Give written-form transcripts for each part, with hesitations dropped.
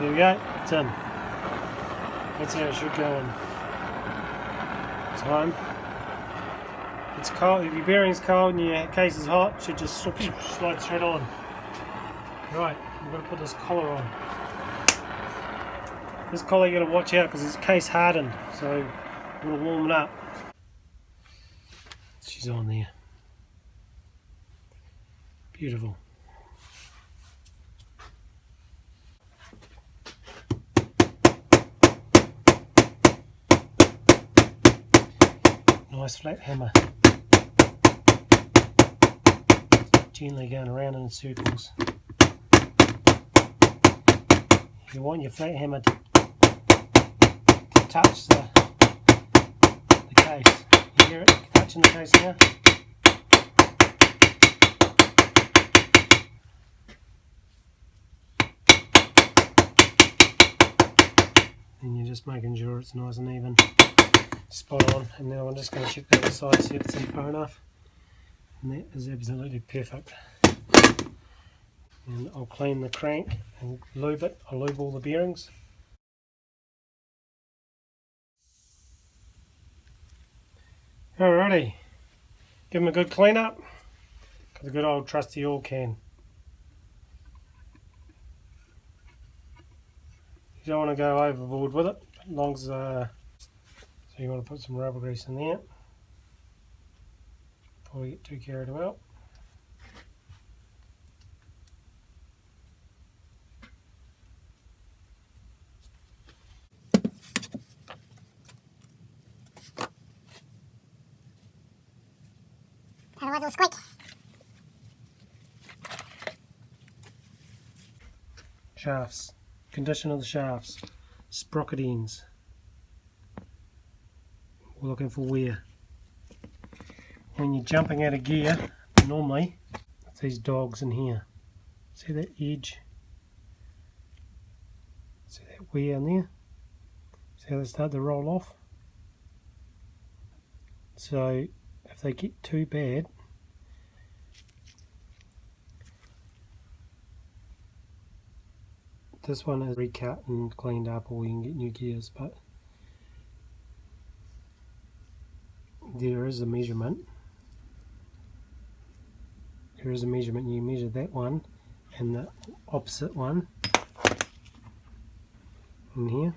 There we go, it's in. That's how it should go in time. It's cold, if your bearing's cold and your case is hot, it should just slide straight on. Right, I'm going to put this collar on. This collar you got to watch out because it's case hardened, so I'm going to warm it up. She's on there. Beautiful. Nice flat hammer. Gently going around in circles. You want your flat hammer to touch the case. You hear it touching the case now? And you're just making sure it's nice and even. Spot on. And now I'm just going to check the other side, see if it's in far enough. And that is absolutely perfect. And I'll clean the crank and lube it. I'll lube all the bearings. Alrighty, give them a good clean up. Got the good old trusty oil can. You don't want to go overboard with it, as long as so you want to put some rubber grease in there before we get too carried away. Otherwise it'll squeak. Shafts. Condition of the shafts. Sprocket ends. We're looking for wear. When you're jumping out of gear, normally, it's these dogs in here. See that edge? See that wear in there? See how they start to roll off? So, if they get too bad, this one is recut and cleaned up, or you can get new gears, but there is a measurement. There is a measurement. You measure that one and the opposite one in here.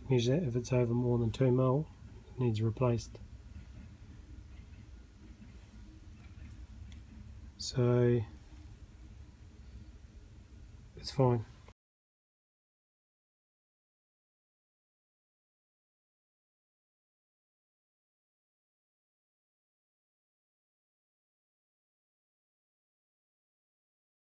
Measure that. If it's over more than 2 mil, it needs replaced. So it's fine.